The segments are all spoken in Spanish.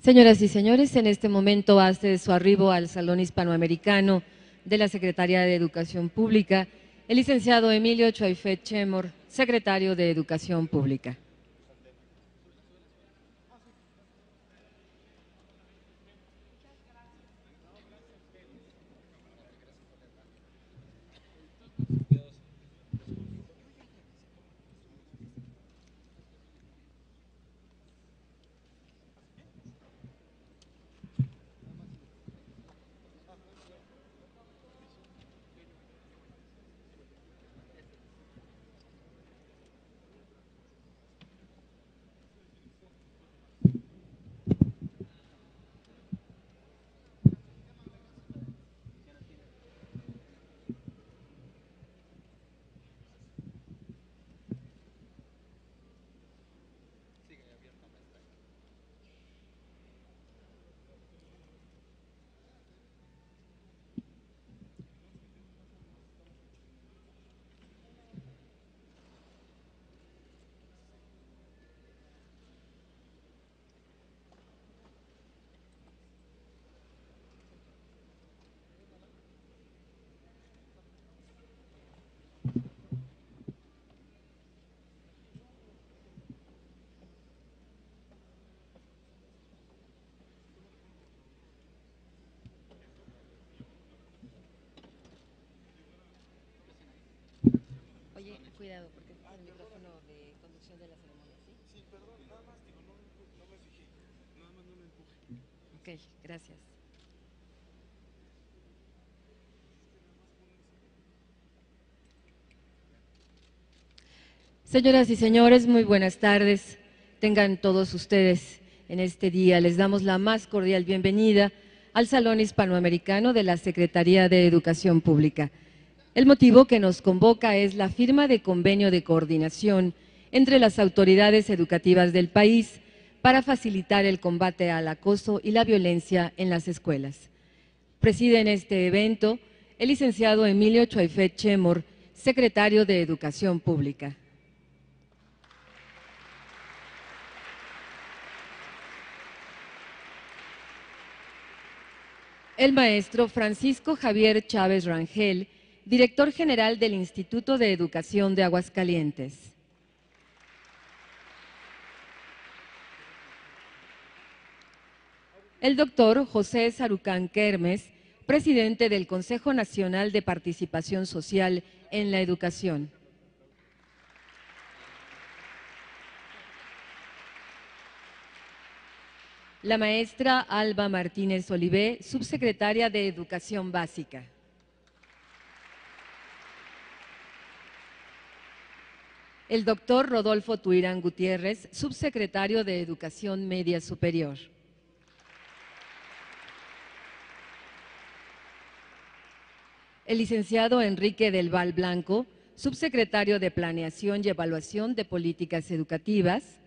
Señoras y señores, en este momento hace su arribo al Salón Hispanoamericano de la Secretaría de Educación Pública el licenciado Emilio Choifet Chemor, secretario de Educación Pública. Oye, cuidado, porque es el micrófono de conducción de la ceremonia, ¿sí? Sí, perdón, nada más, digo, no me fijé, nada más no me empuje. Ok, gracias. Señoras y señores, muy buenas tardes. Tengan todos ustedes en este día. Les damos la más cordial bienvenida al Salón Hispanoamericano de la Secretaría de Educación Pública. El motivo que nos convoca es la firma de convenio de coordinación entre las autoridades educativas del país para facilitar el combate al acoso y la violencia en las escuelas. Preside en este evento el licenciado Emilio Choifet Chemor, secretario de Educación Pública. El maestro Francisco Javier Chávez Rangel, director general del Instituto de Educación de Aguascalientes. El doctor José Sarucán Kermes, presidente del Consejo Nacional de Participación Social en la Educación. La maestra Alba Martínez Olivé, subsecretaria de Educación Básica. El doctor Rodolfo Tuirán Gutiérrez, subsecretario de Educación Media Superior. El licenciado Enrique del Val Blanco, subsecretario de Planeación y Evaluación de Políticas Educativas.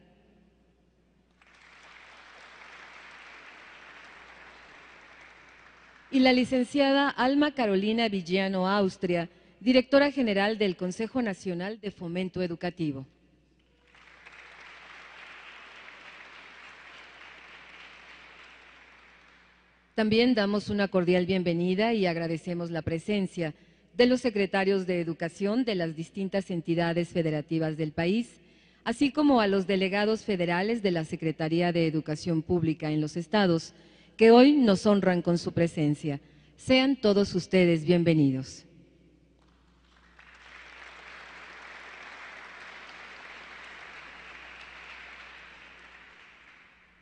Y la licenciada Alma Carolina Villano Austria, directora general del Consejo Nacional de Fomento Educativo. También damos una cordial bienvenida y agradecemos la presencia de los secretarios de Educación de las distintas entidades federativas del país, así como a los delegados federales de la Secretaría de Educación Pública en los estados, que hoy nos honran con su presencia. Sean todos ustedes bienvenidos.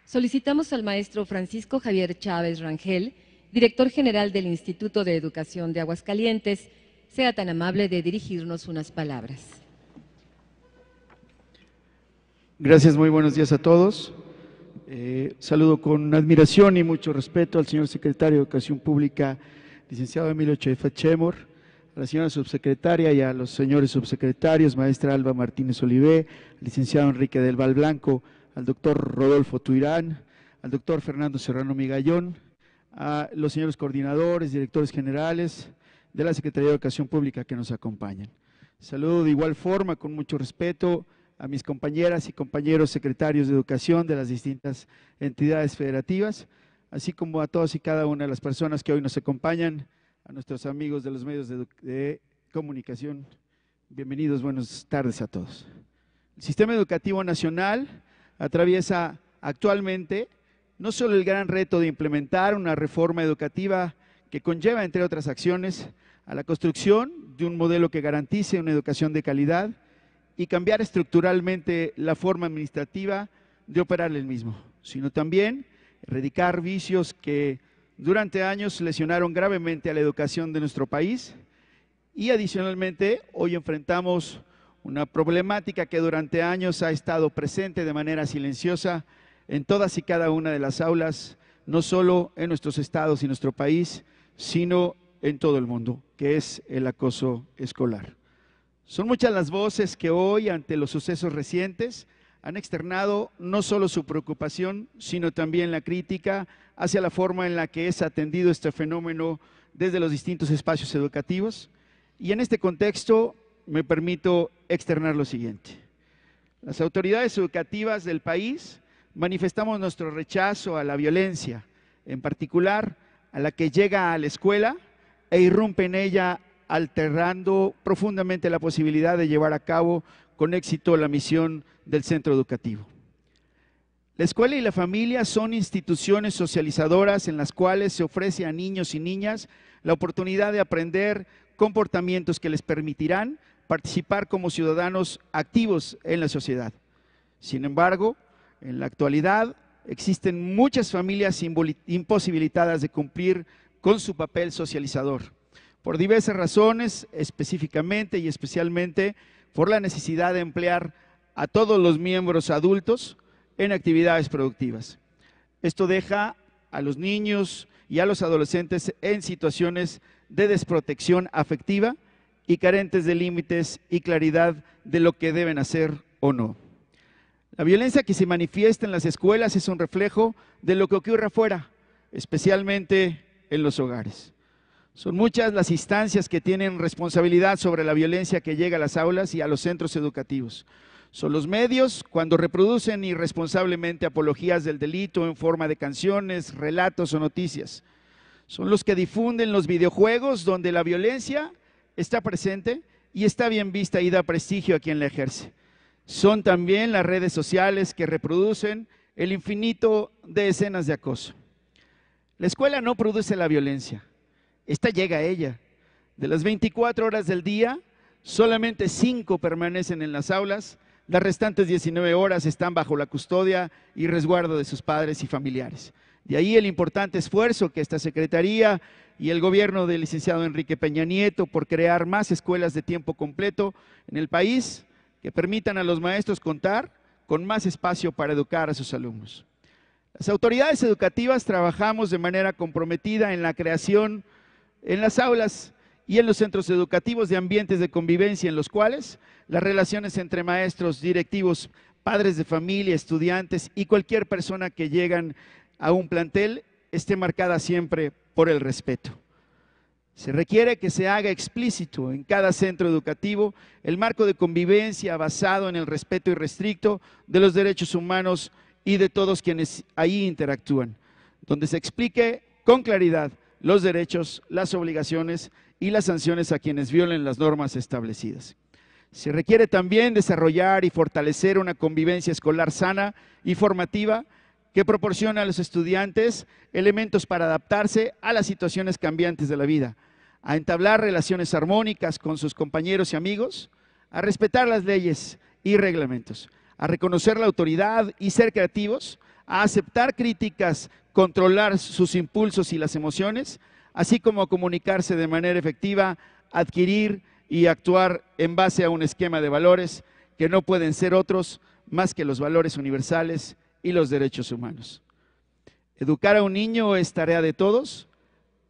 Solicitamos al maestro Francisco Javier Chávez Rangel, director general del Instituto de Educación de Aguascalientes, sea tan amable de dirigirnos unas palabras. Gracias, muy buenos días a todos. Saludo con admiración y mucho respeto al señor secretario de Educación Pública, licenciado Emilio Choifet Chemor, a la señora subsecretaria y a los señores subsecretarios, maestra Alba Martínez Olivé, al licenciado Enrique del Val Blanco, al doctor Rodolfo Tuirán, al doctor Fernando Serrano Migallón, a los señores coordinadores, directores generales de la Secretaría de Educación Pública que nos acompañan. Saludo de igual forma, con mucho respeto, a mis compañeras y compañeros secretarios de educación de las distintas entidades federativas, así como a todas y cada una de las personas que hoy nos acompañan, a nuestros amigos de los medios de comunicación. Bienvenidos, buenas tardes a todos. El sistema educativo nacional atraviesa actualmente no solo el gran reto de implementar una reforma educativa que conlleva, entre otras acciones, a la construcción de un modelo que garantice una educación de calidad y cambiar estructuralmente la forma administrativa de operar el mismo, sino también erradicar vicios que durante años lesionaron gravemente a la educación de nuestro país y adicionalmente hoy enfrentamos una problemática que durante años ha estado presente de manera silenciosa en todas y cada una de las aulas, no solo en nuestros estados y nuestro país, sino en todo el mundo, que es el acoso escolar. Son muchas las voces que hoy, ante los sucesos recientes, han externado no solo su preocupación, sino también la crítica hacia la forma en la que es atendido este fenómeno desde los distintos espacios educativos. Y en este contexto me permito externar lo siguiente. Las autoridades educativas del país manifestamos nuestro rechazo a la violencia, en particular a la que llega a la escuela e irrumpe en ella, alterando profundamente la posibilidad de llevar a cabo con éxito la misión del centro educativo. La escuela y la familia son instituciones socializadoras en las cuales se ofrece a niños y niñas la oportunidad de aprender comportamientos que les permitirán participar como ciudadanos activos en la sociedad. Sin embargo, en la actualidad existen muchas familias imposibilitadas de cumplir con su papel socializador, por diversas razones, específicamente y especialmente por la necesidad de emplear a todos los miembros adultos en actividades productivas. Esto deja a los niños y a los adolescentes en situaciones de desprotección afectiva y carentes de límites y claridad de lo que deben hacer o no. La violencia que se manifiesta en las escuelas es un reflejo de lo que ocurre afuera, especialmente en los hogares. Son muchas las instancias que tienen responsabilidad sobre la violencia que llega a las aulas y a los centros educativos. Son los medios cuando reproducen irresponsablemente apologías del delito en forma de canciones, relatos o noticias. Son los que difunden los videojuegos donde la violencia está presente y está bien vista y da prestigio a quien la ejerce. Son también las redes sociales que reproducen el infinito de escenas de acoso. La escuela no produce la violencia, esta llega a ella. De las 24 horas del día, solamente 5 permanecen en las aulas, las restantes 19 horas están bajo la custodia y resguardo de sus padres y familiares. De ahí el importante esfuerzo que esta Secretaría y el gobierno del licenciado Enrique Peña Nieto por crear más escuelas de tiempo completo en el país que permitan a los maestros contar con más espacio para educar a sus alumnos. Las autoridades educativas trabajamos de manera comprometida en la creación en las aulas y en los centros educativos de ambientes de convivencia en los cuales las relaciones entre maestros, directivos, padres de familia, estudiantes y cualquier persona que llegan a un plantel esté marcada siempre por el respeto. Se requiere que se haga explícito en cada centro educativo el marco de convivencia basado en el respeto irrestricto de los derechos humanos y de todos quienes ahí interactúan, donde se explique con claridad los derechos, las obligaciones y las sanciones a quienes violen las normas establecidas. Se requiere también desarrollar y fortalecer una convivencia escolar sana y formativa que proporciona a los estudiantes elementos para adaptarse a las situaciones cambiantes de la vida, a entablar relaciones armónicas con sus compañeros y amigos, a respetar las leyes y reglamentos, a reconocer la autoridad y ser creativos, a aceptar críticas, controlar sus impulsos y las emociones, así como a comunicarse de manera efectiva, adquirir y actuar en base a un esquema de valores que no pueden ser otros más que los valores universales y los derechos humanos. Educar a un niño es tarea de todos,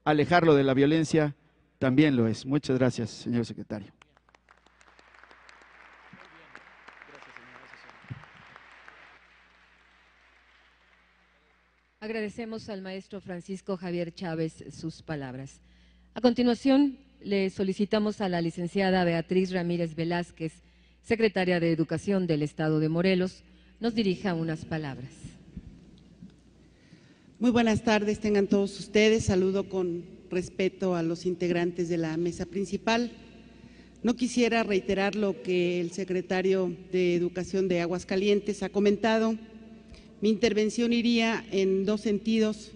alejarlo de la violencia también lo es. Muchas gracias, señor secretario. Agradecemos al maestro Francisco Javier Chávez sus palabras. A continuación, le solicitamos a la licenciada Beatriz Ramírez Velázquez secretaria de Educación del Estado de Morelos, nos dirija unas palabras. Muy buenas tardes, tengan todos ustedes. Saludo con respeto a los integrantes de la mesa principal. No quisiera reiterar lo que el secretario de Educación de Aguascalientes ha comentado. Mi intervención iría en dos sentidos: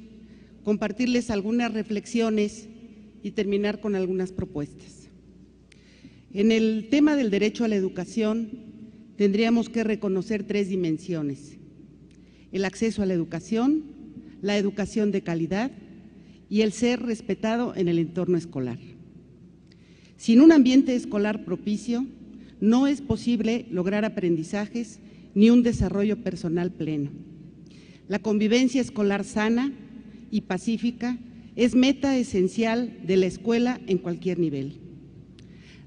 compartirles algunas reflexiones y terminar con algunas propuestas. En el tema del derecho a la educación, tendríamos que reconocer tres dimensiones: el acceso a la educación de calidad y el ser respetado en el entorno escolar. Sin un ambiente escolar propicio, no es posible lograr aprendizajes ni un desarrollo personal pleno. La convivencia escolar sana y pacífica es meta esencial de la escuela en cualquier nivel.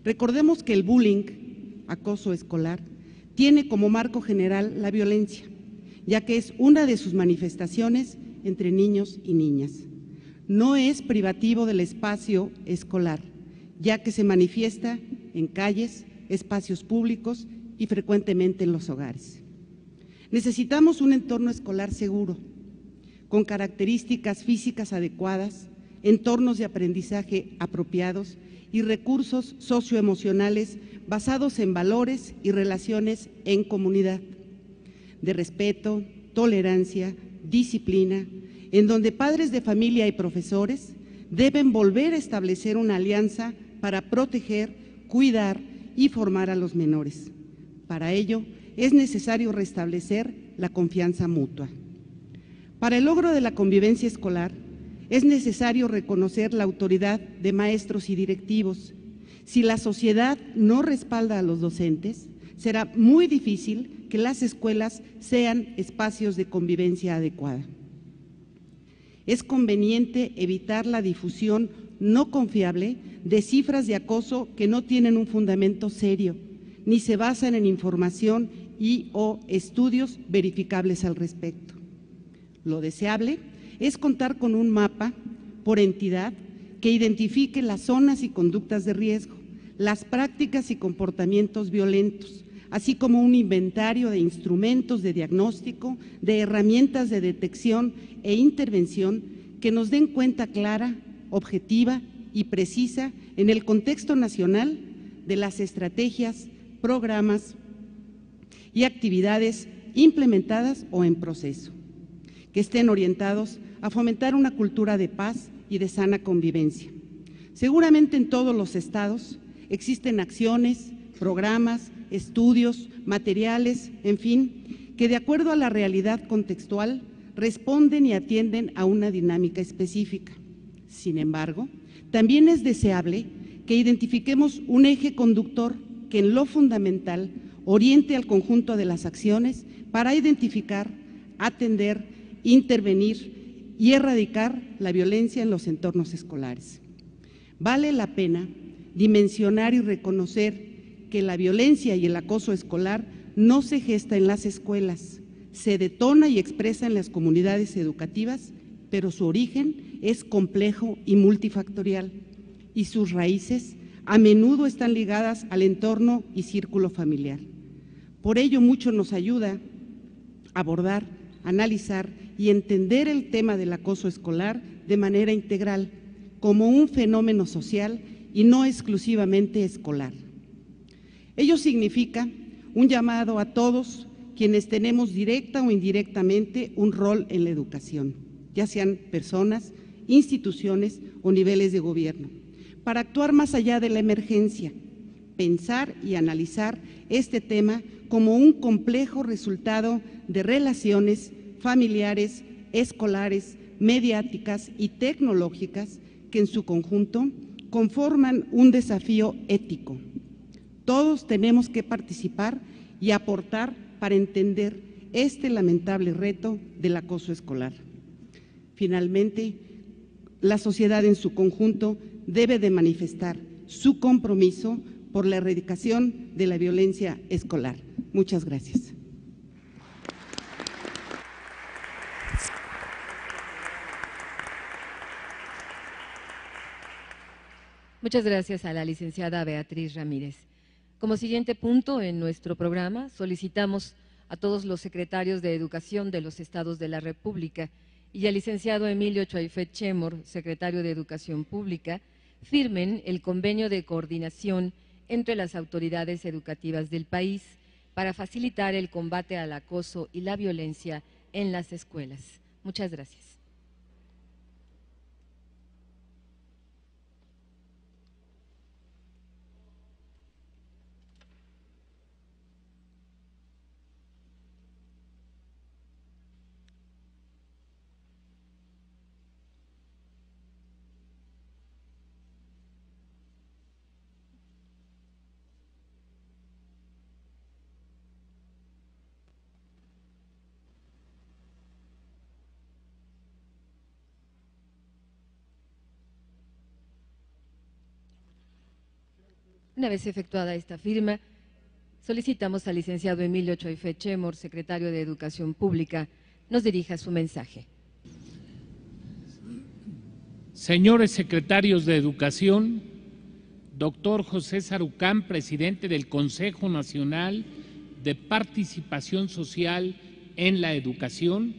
Recordemos que el bullying, acoso escolar, tiene como marco general la violencia, ya que es una de sus manifestaciones entre niños y niñas. No es privativo del espacio escolar, ya que se manifiesta en calles, espacios públicos y frecuentemente en los hogares. Necesitamos un entorno escolar seguro, con características físicas adecuadas, entornos de aprendizaje apropiados y recursos socioemocionales basados en valores y relaciones en comunidad, de respeto, tolerancia, disciplina, en donde padres de familia y profesores deben volver a establecer una alianza para proteger, cuidar y formar a los menores. Para ello, es necesario restablecer la confianza mutua. Para el logro de la convivencia escolar, es necesario reconocer la autoridad de maestros y directivos. Si la sociedad no respalda a los docentes, será muy difícil que las escuelas sean espacios de convivencia adecuada. Es conveniente evitar la difusión no confiable de cifras de acoso que no tienen un fundamento serio, ni se basan en información o estudios verificables al respecto. Lo deseable es contar con un mapa por entidad que identifique las zonas y conductas de riesgo, las prácticas y comportamientos violentos, así como un inventario de instrumentos de diagnóstico, de herramientas de detección e intervención que nos den cuenta clara, objetiva y precisa en el contexto nacional de las estrategias, programas y actividades implementadas o en proceso, que estén orientados a fomentar una cultura de paz y de sana convivencia. Seguramente en todos los estados existen acciones, programas, estudios, materiales, en fin, que de acuerdo a la realidad contextual responden y atienden a una dinámica específica. Sin embargo, también es deseable que identifiquemos un eje conductor que en lo fundamental oriente al conjunto de las acciones para identificar, atender, intervenir y erradicar la violencia en los entornos escolares. Vale la pena dimensionar y reconocer que la violencia y el acoso escolar no se gesta en las escuelas, se detona y expresa en las comunidades educativas, pero su origen es complejo y multifactorial, y sus raíces a menudo están ligadas al entorno y círculo familiar. Por ello, mucho nos ayuda a abordar, analizar y entender el tema del acoso escolar de manera integral, como un fenómeno social y no exclusivamente escolar. Ello significa un llamado a todos quienes tenemos directa o indirectamente un rol en la educación, ya sean personas, instituciones o niveles de gobierno, para actuar más allá de la emergencia, pensar y analizar este tema como un complejo resultado de relaciones familiares, escolares, mediáticas y tecnológicas que en su conjunto conforman un desafío ético. Todos tenemos que participar y aportar para entender este lamentable reto del acoso escolar. Finalmente, la sociedad en su conjunto debe de manifestar su compromiso por la erradicación de la violencia escolar. Muchas gracias. Muchas gracias a la licenciada Beatriz Ramírez. Como siguiente punto en nuestro programa, solicitamos a todos los secretarios de Educación de los Estados de la República y al licenciado Emilio Choaifet Chemor, secretario de Educación Pública, firmen el convenio de coordinación entre las autoridades educativas del país para facilitar el combate al acoso y la violencia en las escuelas. Muchas gracias. Una vez efectuada esta firma, solicitamos al licenciado Emilio Choaifet Chemor, secretario de Educación Pública, nos dirija su mensaje. Señores secretarios de Educación, doctor José Sarucán, presidente del Consejo Nacional de Participación Social en la Educación,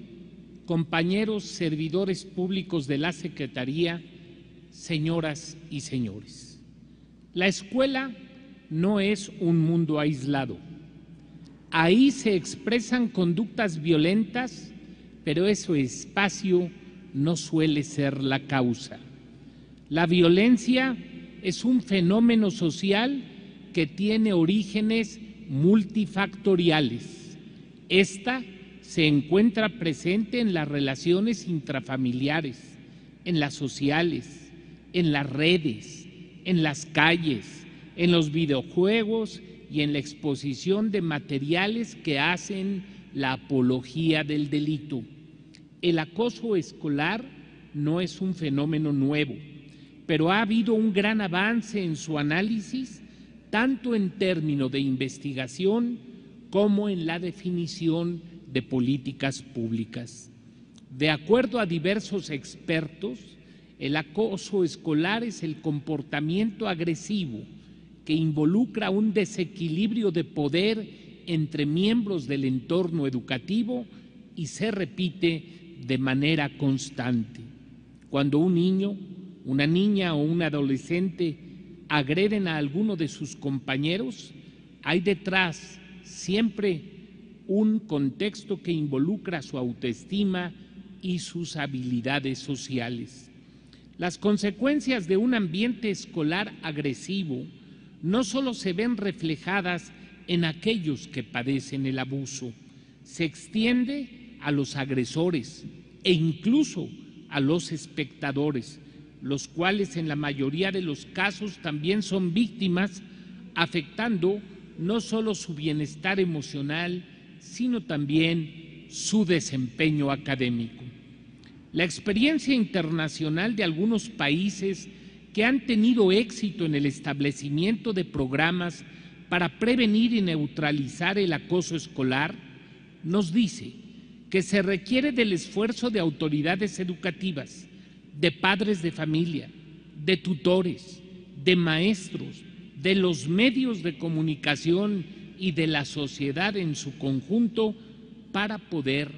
compañeros servidores públicos de la Secretaría, señoras y señores. La escuela no es un mundo aislado. Ahí se expresan conductas violentas, pero ese espacio no suele ser la causa. La violencia es un fenómeno social que tiene orígenes multifactoriales. Esta se encuentra presente en las relaciones intrafamiliares, en las sociales, en las redes, en las calles, en los videojuegos y en la exposición de materiales que hacen la apología del delito. El acoso escolar no es un fenómeno nuevo, pero ha habido un gran avance en su análisis, tanto en términos de investigación como en la definición de políticas públicas. De acuerdo a diversos expertos, el acoso escolar es el comportamiento agresivo que involucra un desequilibrio de poder entre miembros del entorno educativo y se repite de manera constante. Cuando un niño, una niña o un adolescente agreden a alguno de sus compañeros, hay detrás siempre un contexto que involucra su autoestima y sus habilidades sociales. Las consecuencias de un ambiente escolar agresivo no solo se ven reflejadas en aquellos que padecen el abuso, se extiende a los agresores e incluso a los espectadores, los cuales en la mayoría de los casos también son víctimas, afectando no solo su bienestar emocional, sino también su desempeño académico. La experiencia internacional de algunos países que han tenido éxito en el establecimiento de programas para prevenir y neutralizar el acoso escolar nos dice que se requiere del esfuerzo de autoridades educativas, de padres de familia, de tutores, de maestros, de los medios de comunicación y de la sociedad en su conjunto para poder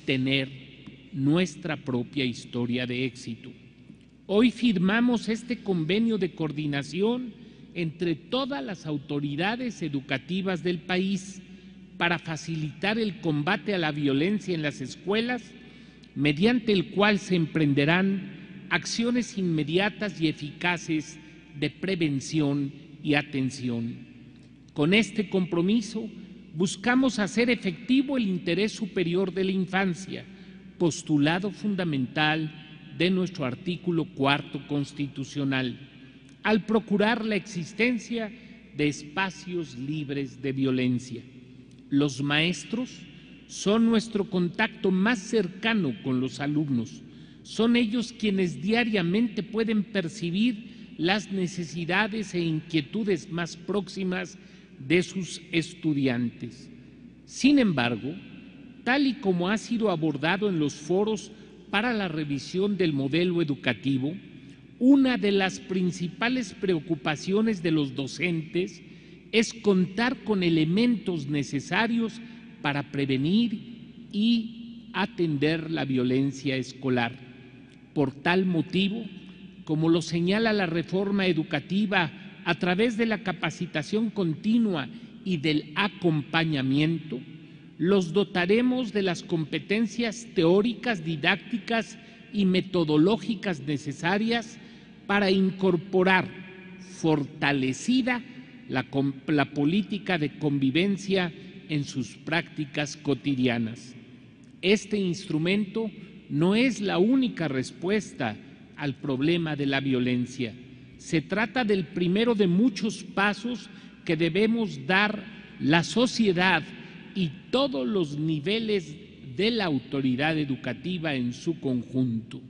tener nuestra propia historia de éxito. Hoy firmamos este convenio de coordinación entre todas las autoridades educativas del país para facilitar el combate a la violencia en las escuelas, mediante el cual se emprenderán acciones inmediatas y eficaces de prevención y atención. Con este compromiso buscamos hacer efectivo el interés superior de la infancia, postulado fundamental de nuestro artículo 4 constitucional, al procurar la existencia de espacios libres de violencia. Los maestros son nuestro contacto más cercano con los alumnos. Son ellos quienes diariamente pueden percibir las necesidades e inquietudes más próximas de sus estudiantes. Sin embargo, tal y como ha sido abordado en los foros para la revisión del modelo educativo, una de las principales preocupaciones de los docentes es contar con elementos necesarios para prevenir y atender la violencia escolar. Por tal motivo, como lo señala la reforma educativa a través de la capacitación continua y del acompañamiento, los dotaremos de las competencias teóricas, didácticas y metodológicas necesarias para incorporar fortalecida la política de convivencia en sus prácticas cotidianas. Este instrumento no es la única respuesta al problema de la violencia. Se trata del primero de muchos pasos que debemos dar la sociedad y todos los niveles de la autoridad educativa en su conjunto.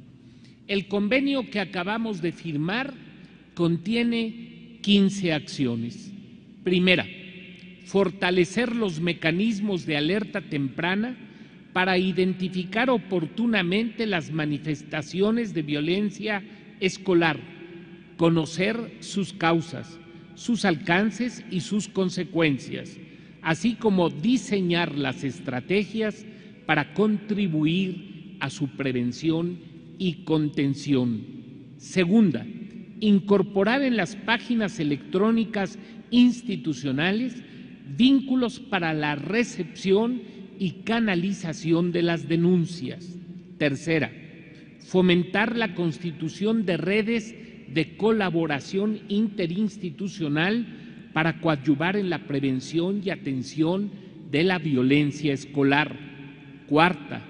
El convenio que acabamos de firmar contiene 15 acciones. Primera, fortalecer los mecanismos de alerta temprana para identificar oportunamente las manifestaciones de violencia escolar, conocer sus causas, sus alcances y sus consecuencias, así como diseñar las estrategias para contribuir a su prevención y contención. Segunda, incorporar en las páginas electrónicas institucionales vínculos para la recepción y canalización de las denuncias. Tercera, fomentar la constitución de redes de colaboración interinstitucional para coadyuvar en la prevención y atención de la violencia escolar. Cuarta,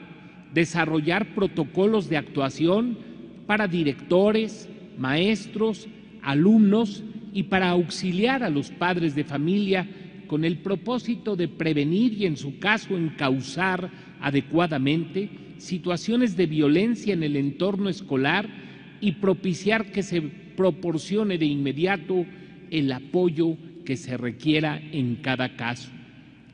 desarrollar protocolos de actuación para directores, maestros, alumnos y para auxiliar a los padres de familia con el propósito de prevenir y, en su caso, encauzar adecuadamente situaciones de violencia en el entorno escolar y propiciar que se proporcione de inmediato el apoyo que se requiera en cada caso.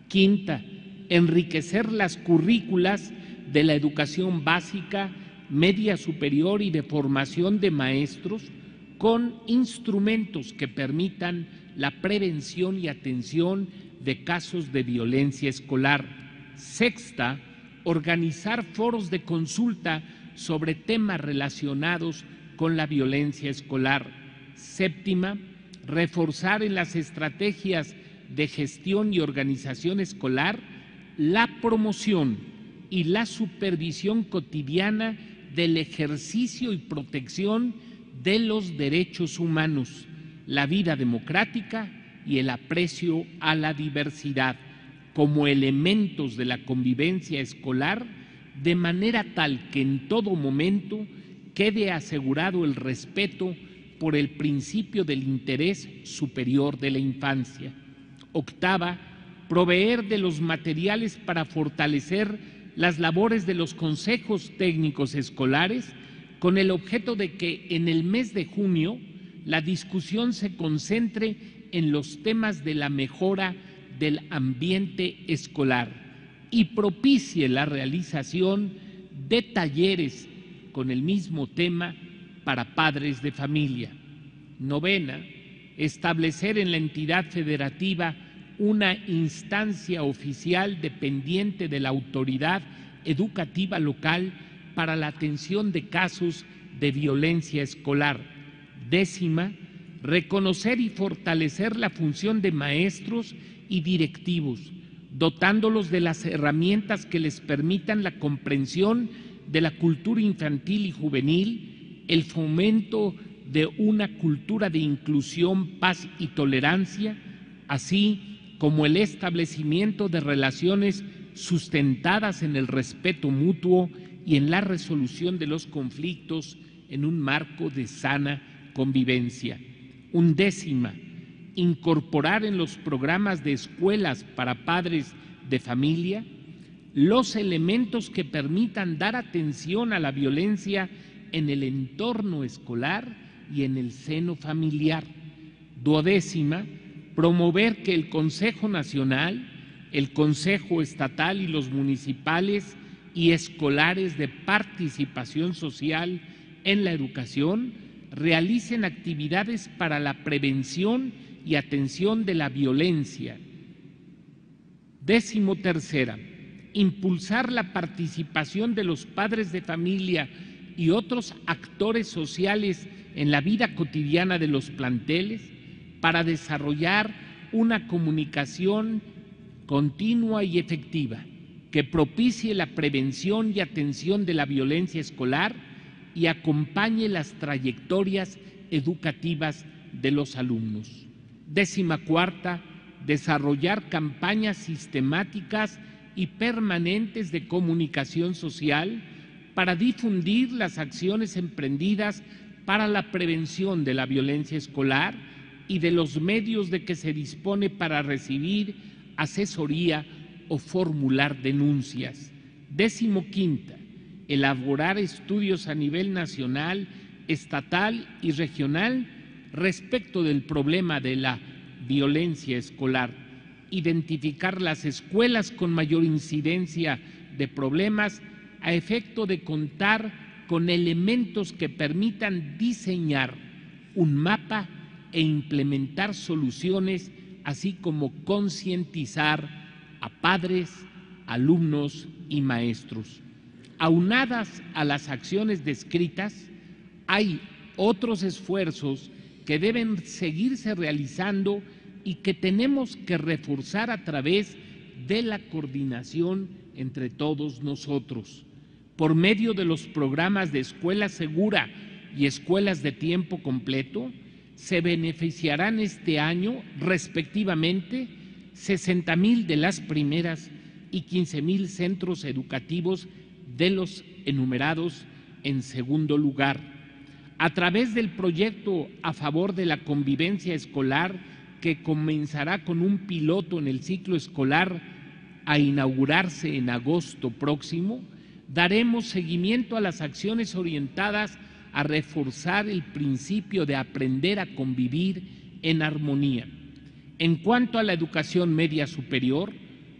Quinta, enriquecer las currículas de la educación básica, media superior y de formación de maestros con instrumentos que permitan la prevención y atención de casos de violencia escolar. Sexta, organizar foros de consulta sobre temas relacionados con la violencia escolar. Séptima, reforzar en las estrategias de gestión y organización escolar la promoción y la supervisión cotidiana del ejercicio y protección de los derechos humanos, la vida democrática y el aprecio a la diversidad como elementos de la convivencia escolar, de manera tal que en todo momento quede asegurado el respeto por el principio del interés superior de la infancia. Octava, proveer de los materiales para fortalecer las labores de los consejos técnicos escolares con el objeto de que en el mes de junio la discusión se concentre en los temas de la mejora del ambiente escolar y propicie la realización de talleres con el mismo tema para padres de familia. Novena, establecer en la entidad federativa una instancia oficial dependiente de la autoridad educativa local para la atención de casos de violencia escolar. Décima, reconocer y fortalecer la función de maestros y directivos, dotándolos de las herramientas que les permitan la comprensión de la cultura infantil y juvenil, el fomento de una cultura de inclusión, paz y tolerancia, así como el establecimiento de relaciones sustentadas en el respeto mutuo y en la resolución de los conflictos en un marco de sana convivencia. Undécima, incorporar en los programas de escuelas para padres de familia los elementos que permitan dar atención a la violencia en el entorno escolar y en el seno familiar. Duodécima, promover que el Consejo Nacional, el Consejo Estatal y los municipales y escolares de participación social en la educación realicen actividades para la prevención y atención de la violencia. 13ª, impulsar la participación de los padres de familia y otros actores sociales en la vida cotidiana de los planteles para desarrollar una comunicación continua y efectiva que propicie la prevención y atención de la violencia escolar y acompañe las trayectorias educativas de los alumnos. 14ª, desarrollar campañas sistemáticas y permanentes de comunicación social para difundir las acciones emprendidas para la prevención de la violencia escolar y de los medios de que se dispone para recibir asesoría o formular denuncias. 15ª, elaborar estudios a nivel nacional, estatal y regional respecto del problema de la violencia escolar, identificar las escuelas con mayor incidencia de problemas a efecto de contar con elementos que permitan diseñar un mapa e implementar soluciones, así como concientizar a padres, alumnos y maestros. Aunadas a las acciones descritas, hay otros esfuerzos que deben seguirse realizando y que tenemos que reforzar a través de la coordinación entre todos nosotros. Por medio de los programas de Escuela Segura y Escuelas de Tiempo Completo, se beneficiarán este año, respectivamente, 60,000 de las primeras y 15,000 centros educativos de los enumerados en segundo lugar. A través del proyecto a favor de la convivencia escolar, que comenzará con un piloto en el ciclo escolar a inaugurarse en agosto próximo, daremos seguimiento a las acciones orientadas a reforzar el principio de aprender a convivir en armonía. En cuanto a la educación media superior,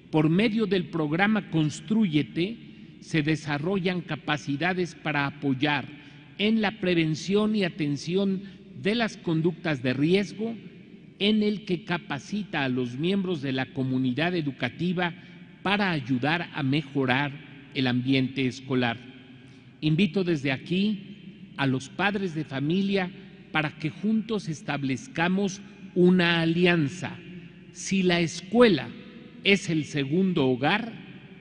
por medio del programa Constrúyete, se desarrollan capacidades para apoyar en la prevención y atención de las conductas de riesgo, en el que capacita a los miembros de la comunidad educativa para ayudar a mejorar el ambiente escolar. Invito desde aquí a los padres de familia para que juntos establezcamos una alianza. Si la escuela es el segundo hogar,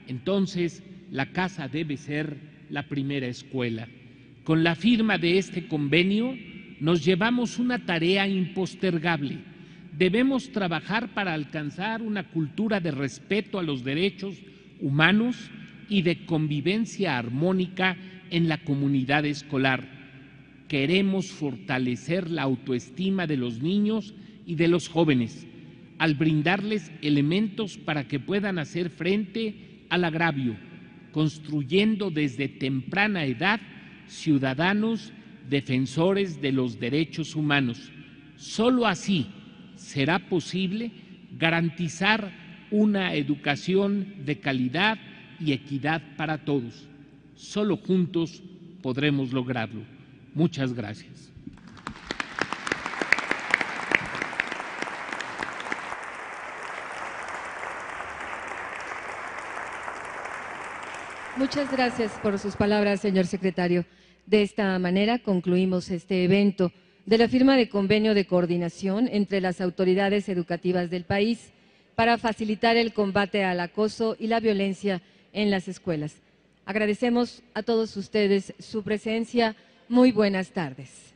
entonces la casa debe ser la primera escuela. Con la firma de este convenio nos llevamos una tarea impostergable. Debemos trabajar para alcanzar una cultura de respeto a los derechos humanos y de convivencia armónica en la comunidad escolar. Queremos fortalecer la autoestima de los niños y de los jóvenes, al brindarles elementos para que puedan hacer frente al agravio, construyendo desde temprana edad ciudadanos defensores de los derechos humanos. Solo así será posible garantizar una educación de calidad y equidad para todos. Solo juntos podremos lograrlo. Muchas gracias. Muchas gracias por sus palabras, señor secretario. De esta manera concluimos este evento de la firma de convenio de coordinación entre las autoridades educativas del país para facilitar el combate al acoso y la violencia en las escuelas. Agradecemos a todos ustedes su presencia. Muy buenas tardes.